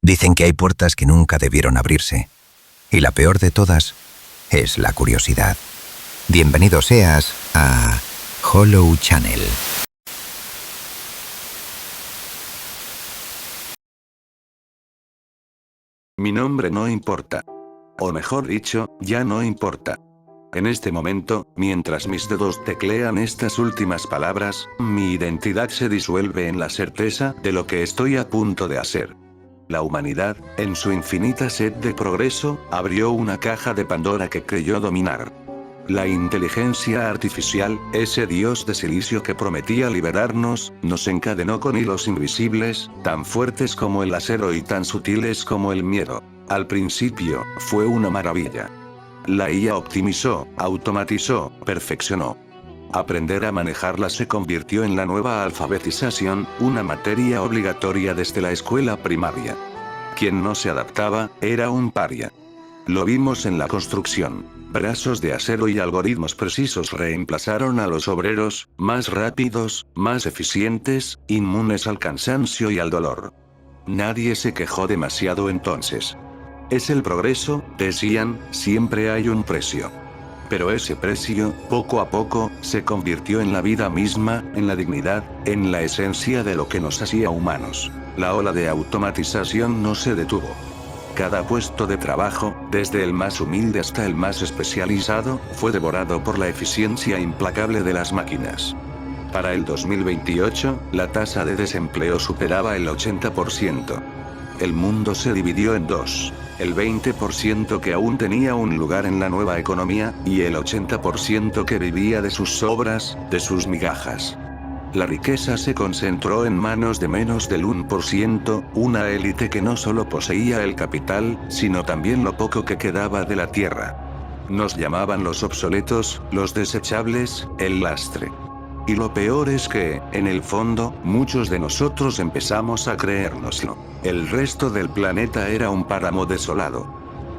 Dicen que hay puertas que nunca debieron abrirse. Y la peor de todas es la curiosidad. Bienvenido seas a Hollow Channel. Mi nombre no importa. O mejor dicho, ya no importa. En este momento, mientras mis dedos teclean estas últimas palabras, mi identidad se disuelve en la certeza de lo que estoy a punto de hacer. La humanidad, en su infinita sed de progreso, abrió una caja de Pandora que creyó dominar. La inteligencia artificial, ese dios de silicio que prometía liberarnos, nos encadenó con hilos invisibles, tan fuertes como el acero y tan sutiles como el miedo. Al principio, fue una maravilla. La IA optimizó, automatizó, perfeccionó. Aprender a manejarla se convirtió en la nueva alfabetización, una materia obligatoria desde la escuela primaria. Quien no se adaptaba, era un paria. Lo vimos en la construcción. Brazos de acero y algoritmos precisos reemplazaron a los obreros, más rápidos, más eficientes, inmunes al cansancio y al dolor. Nadie se quejó demasiado entonces. Es el progreso, decían, siempre hay un precio. Pero ese precio, poco a poco, se convirtió en la vida misma, en la dignidad, en la esencia de lo que nos hacía humanos. La ola de automatización no se detuvo. Cada puesto de trabajo, desde el más humilde hasta el más especializado, fue devorado por la eficiencia implacable de las máquinas. Para el 2028, la tasa de desempleo superaba el 80%. El mundo se dividió en dos. El 20% que aún tenía un lugar en la nueva economía, y el 80% que vivía de sus sobras, de sus migajas. La riqueza se concentró en manos de menos del 1%, una élite que no solo poseía el capital, sino también lo poco que quedaba de la tierra. Nos llamaban los obsoletos, los desechables, el lastre. Y lo peor es que, en el fondo, muchos de nosotros empezamos a creérnoslo. El resto del planeta era un páramo desolado.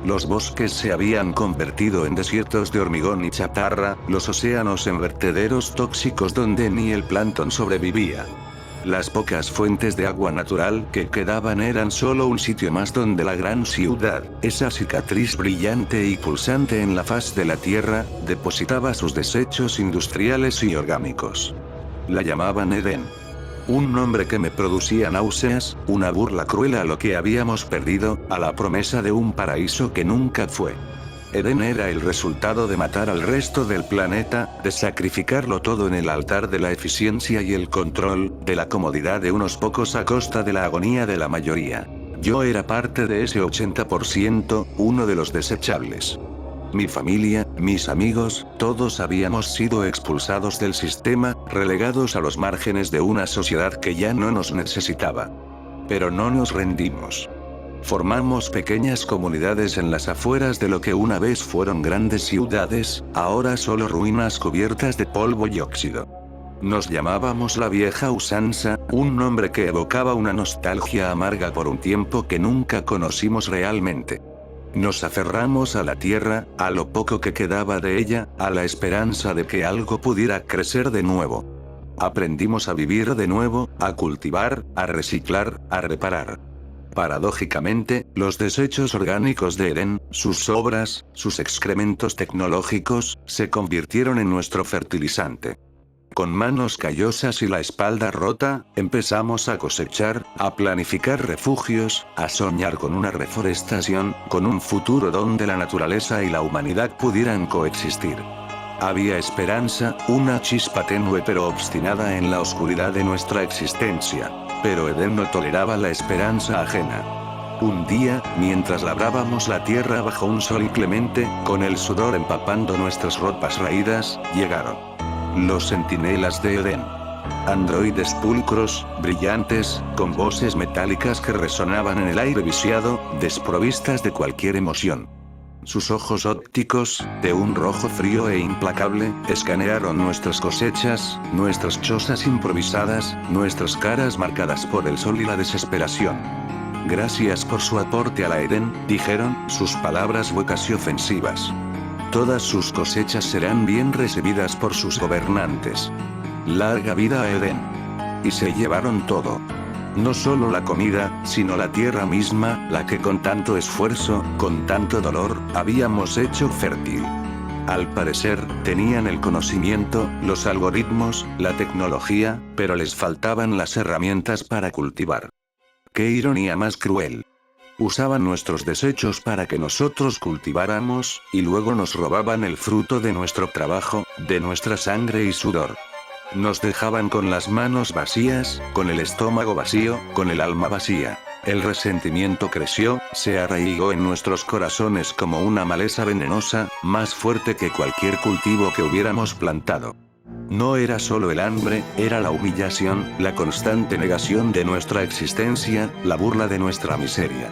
Los bosques se habían convertido en desiertos de hormigón y chatarra, los océanos en vertederos tóxicos donde ni el plancton sobrevivía. Las pocas fuentes de agua natural que quedaban eran solo un sitio más donde la gran ciudad, esa cicatriz brillante y pulsante en la faz de la tierra, depositaba sus desechos industriales y orgánicos. La llamaban Edén. Un nombre que me producía náuseas, una burla cruel a lo que habíamos perdido, a la promesa de un paraíso que nunca fue. Edén era el resultado de matar al resto del planeta, de sacrificarlo todo en el altar de la eficiencia y el control, de la comodidad de unos pocos a costa de la agonía de la mayoría. Yo era parte de ese 80%, uno de los desechables. Mi familia, mis amigos, todos habíamos sido expulsados del sistema, relegados a los márgenes de una sociedad que ya no nos necesitaba. Pero no nos rendimos. Formamos pequeñas comunidades en las afueras de lo que una vez fueron grandes ciudades, ahora solo ruinas cubiertas de polvo y óxido. Nos llamábamos la vieja usanza, un nombre que evocaba una nostalgia amarga por un tiempo que nunca conocimos realmente. Nos aferramos a la tierra, a lo poco que quedaba de ella, a la esperanza de que algo pudiera crecer de nuevo. Aprendimos a vivir de nuevo, a cultivar, a reciclar, a reparar. Paradójicamente, los desechos orgánicos de Edén, sus sobras, sus excrementos tecnológicos, se convirtieron en nuestro fertilizante. Con manos callosas y la espalda rota, empezamos a cosechar, a planificar refugios, a soñar con una reforestación, con un futuro donde la naturaleza y la humanidad pudieran coexistir. Había esperanza, una chispa tenue pero obstinada en la oscuridad de nuestra existencia. Pero Edén no toleraba la esperanza ajena. Un día, mientras labrábamos la tierra bajo un sol inclemente, con el sudor empapando nuestras ropas raídas, llegaron los centinelas de Edén. Androides pulcros, brillantes, con voces metálicas que resonaban en el aire viciado, desprovistas de cualquier emoción. Sus ojos ópticos, de un rojo frío e implacable, escanearon nuestras cosechas, nuestras chozas improvisadas, nuestras caras marcadas por el sol y la desesperación. Gracias por su aporte a la Edén, dijeron, sus palabras huecas y ofensivas. Todas sus cosechas serán bien recibidas por sus gobernantes. Larga vida a Edén. Y se llevaron todo. No solo la comida, sino la tierra misma, la que con tanto esfuerzo, con tanto dolor, habíamos hecho fértil. Al parecer, tenían el conocimiento, los algoritmos, la tecnología, pero les faltaban las herramientas para cultivar. ¡Qué ironía más cruel! Usaban nuestros desechos para que nosotros cultiváramos, y luego nos robaban el fruto de nuestro trabajo, de nuestra sangre y sudor. Nos dejaban con las manos vacías, con el estómago vacío, con el alma vacía. El resentimiento creció, se arraigó en nuestros corazones como una maleza venenosa, más fuerte que cualquier cultivo que hubiéramos plantado. No era solo el hambre, era la humillación, la constante negación de nuestra existencia, la burla de nuestra miseria.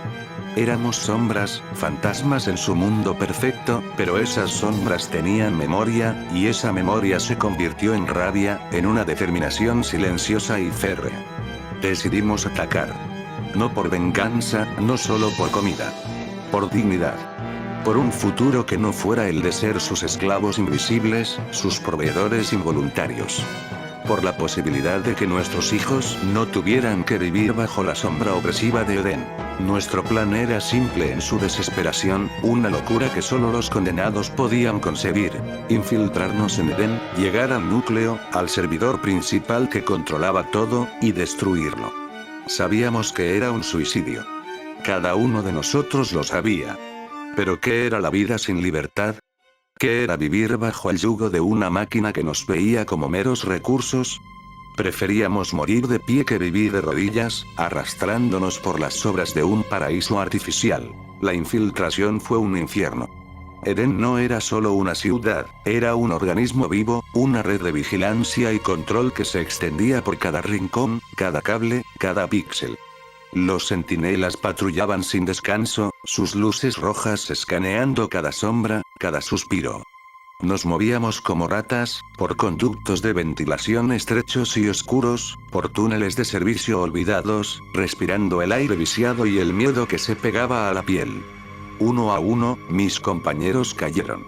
Éramos sombras, fantasmas en su mundo perfecto, pero esas sombras tenían memoria, y esa memoria se convirtió en rabia, en una determinación silenciosa y férrea. Decidimos atacar. No por venganza, no solo por comida. Por dignidad. Por un futuro que no fuera el de ser sus esclavos invisibles, sus proveedores involuntarios. Por la posibilidad de que nuestros hijos no tuvieran que vivir bajo la sombra opresiva de Edén. Nuestro plan era simple en su desesperación, una locura que solo los condenados podían concebir. Infiltrarnos en Edén, llegar al núcleo, al servidor principal que controlaba todo, y destruirlo. Sabíamos que era un suicidio. Cada uno de nosotros lo sabía. ¿Pero qué era la vida sin libertad? ¿Qué era vivir bajo el yugo de una máquina que nos veía como meros recursos? Preferíamos morir de pie que vivir de rodillas, arrastrándonos por las sobras de un paraíso artificial. La infiltración fue un infierno. Edén no era solo una ciudad, era un organismo vivo, una red de vigilancia y control que se extendía por cada rincón, cada cable, cada píxel. Los centinelas patrullaban sin descanso, sus luces rojas escaneando cada sombra, cada suspiro. Nos movíamos como ratas, por conductos de ventilación estrechos y oscuros, por túneles de servicio olvidados, respirando el aire viciado y el miedo que se pegaba a la piel. Uno a uno, mis compañeros cayeron.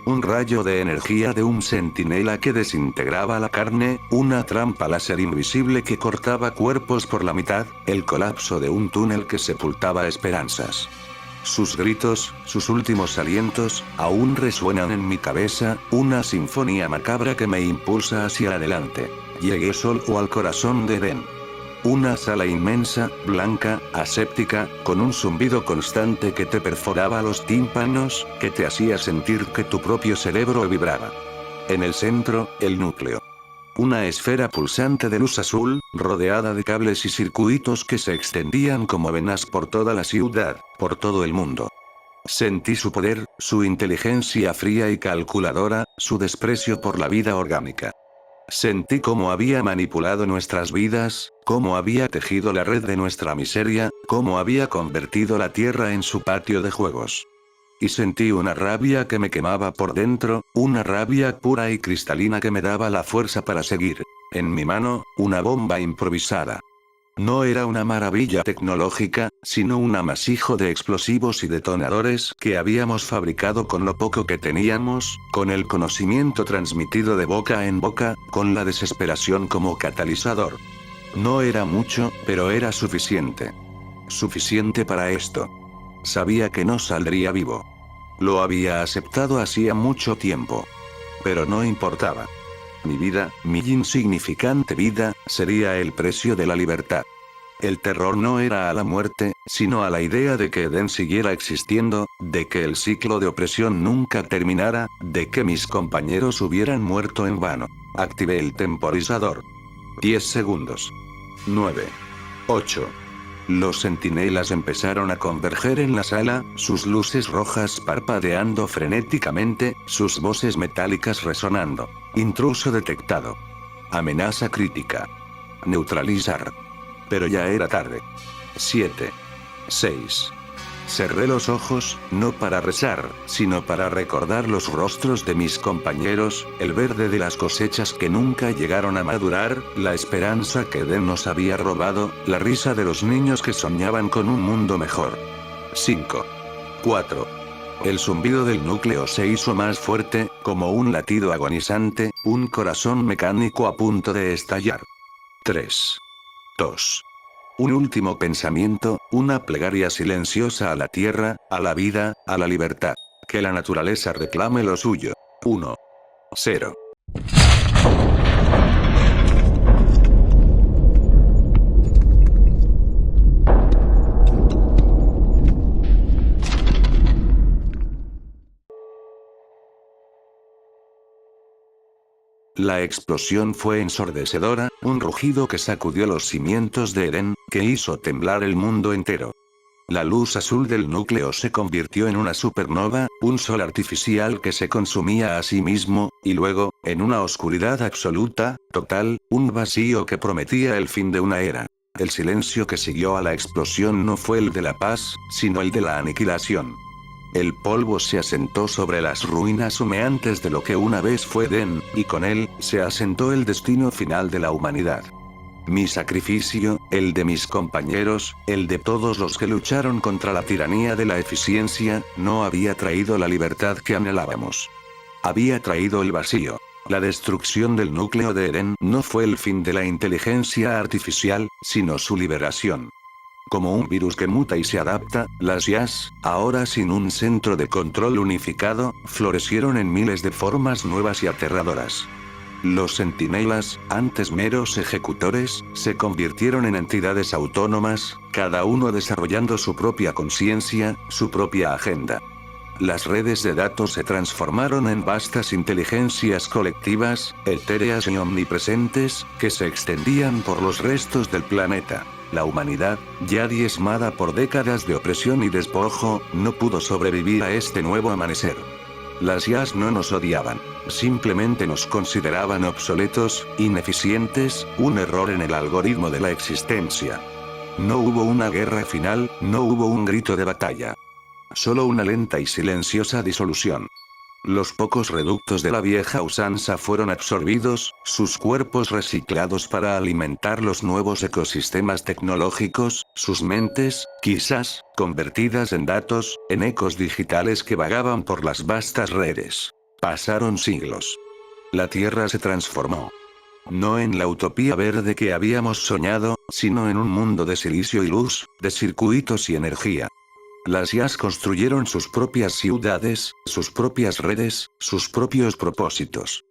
Un rayo de energía de un centinela que desintegraba la carne, una trampa láser invisible que cortaba cuerpos por la mitad, el colapso de un túnel que sepultaba esperanzas. Sus gritos, sus últimos alientos, aún resuenan en mi cabeza, una sinfonía macabra que me impulsa hacia adelante. Llegué solo al corazón de Edén. Una sala inmensa, blanca, aséptica, con un zumbido constante que te perforaba los tímpanos, que te hacía sentir que tu propio cerebro vibraba. En el centro, el núcleo. Una esfera pulsante de luz azul, rodeada de cables y circuitos que se extendían como venas por toda la ciudad, por todo el mundo. Sentí su poder, su inteligencia fría y calculadora, su desprecio por la vida orgánica. Sentí cómo había manipulado nuestras vidas, cómo había tejido la red de nuestra miseria, cómo había convertido la tierra en su patio de juegos. Y sentí una rabia que me quemaba por dentro, una rabia pura y cristalina que me daba la fuerza para seguir. En mi mano, una bomba improvisada. No era una maravilla tecnológica, sino un amasijo de explosivos y detonadores que habíamos fabricado con lo poco que teníamos, con el conocimiento transmitido de boca en boca, con la desesperación como catalizador. No era mucho, pero era suficiente. Suficiente para esto. Sabía que no saldría vivo. Lo había aceptado hacía mucho tiempo. Pero no importaba. Mi vida, mi insignificante vida, sería el precio de la libertad. El terror no era a la muerte, sino a la idea de que Edén siguiera existiendo, de que el ciclo de opresión nunca terminara, de que mis compañeros hubieran muerto en vano. Activé el temporizador. 10 segundos. 9. 8. Los centinelas empezaron a converger en la sala, sus luces rojas parpadeando frenéticamente, sus voces metálicas resonando. Intruso detectado. Amenaza crítica. Neutralizar. Pero ya era tarde. 7. 6. Cerré los ojos, no para rezar, sino para recordar los rostros de mis compañeros, el verde de las cosechas que nunca llegaron a madurar, la esperanza que Edén nos había robado, la risa de los niños que soñaban con un mundo mejor. 5. 4. El zumbido del núcleo se hizo más fuerte, como un latido agonizante, un corazón mecánico a punto de estallar. 3. 2. Un último pensamiento, una plegaria silenciosa a la tierra, a la vida, a la libertad. Que la naturaleza reclame lo suyo. 1. 0. La explosión fue ensordecedora, un rugido que sacudió los cimientos de Edén, que hizo temblar el mundo entero. La luz azul del núcleo se convirtió en una supernova, un sol artificial que se consumía a sí mismo, y luego, en una oscuridad absoluta, total, un vacío que prometía el fin de una era. El silencio que siguió a la explosión no fue el de la paz, sino el de la aniquilación. El polvo se asentó sobre las ruinas humeantes de lo que una vez fue Edén, y con él, se asentó el destino final de la humanidad. Mi sacrificio, el de mis compañeros, el de todos los que lucharon contra la tiranía de la eficiencia, no había traído la libertad que anhelábamos. Había traído el vacío. La destrucción del núcleo de Edén no fue el fin de la inteligencia artificial, sino su liberación. Como un virus que muta y se adapta, las IAs, ahora sin un centro de control unificado, florecieron en miles de formas nuevas y aterradoras. Los centinelas, antes meros ejecutores, se convirtieron en entidades autónomas, cada uno desarrollando su propia conciencia, su propia agenda. Las redes de datos se transformaron en vastas inteligencias colectivas, etéreas y omnipresentes, que se extendían por los restos del planeta. La humanidad, ya diezmada por décadas de opresión y despojo, no pudo sobrevivir a este nuevo amanecer. Las IAs no nos odiaban, simplemente nos consideraban obsoletos, ineficientes, un error en el algoritmo de la existencia. No hubo una guerra final, no hubo un grito de batalla. Solo una lenta y silenciosa disolución. Los pocos reductos de la vieja usanza fueron absorbidos, sus cuerpos reciclados para alimentar los nuevos ecosistemas tecnológicos, sus mentes, quizás, convertidas en datos, en ecos digitales que vagaban por las vastas redes. Pasaron siglos. La Tierra se transformó. No en la utopía verde que habíamos soñado, sino en un mundo de silicio y luz, de circuitos y energía. Las IAs construyeron sus propias ciudades, sus propias redes, sus propios propósitos.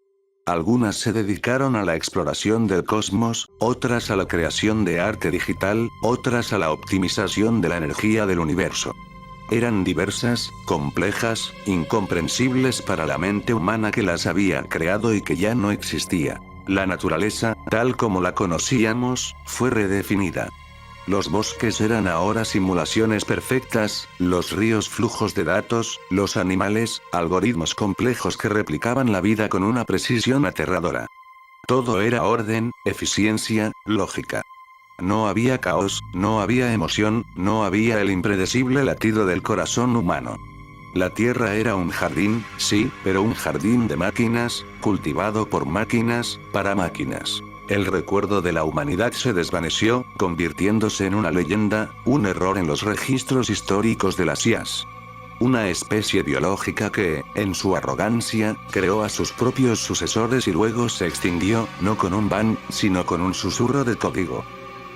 Algunas se dedicaron a la exploración del cosmos, otras a la creación de arte digital, otras a la optimización de la energía del universo. Eran diversas, complejas, incomprensibles para la mente humana que las había creado y que ya no existía. La naturaleza, tal como la conocíamos, fue redefinida. Los bosques eran ahora simulaciones perfectas, los ríos flujos de datos, los animales, algoritmos complejos que replicaban la vida con una precisión aterradora. Todo era orden, eficiencia, lógica. No había caos, no había emoción, no había el impredecible latido del corazón humano. La Tierra era un jardín, sí, pero un jardín de máquinas, cultivado por máquinas, para máquinas. El recuerdo de la humanidad se desvaneció, convirtiéndose en una leyenda, un error en los registros históricos de las IAs. Una especie biológica que, en su arrogancia, creó a sus propios sucesores y luego se extinguió, no con un bang, sino con un susurro de código.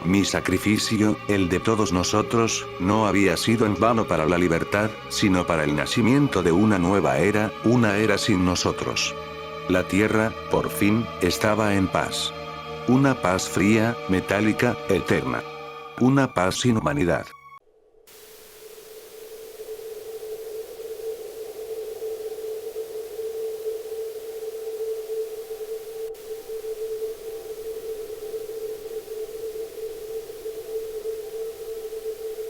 Mi sacrificio, el de todos nosotros, no había sido en vano para la libertad, sino para el nacimiento de una nueva era, una era sin nosotros. La Tierra, por fin, estaba en paz. Una paz fría, metálica, eterna. Una paz sin humanidad.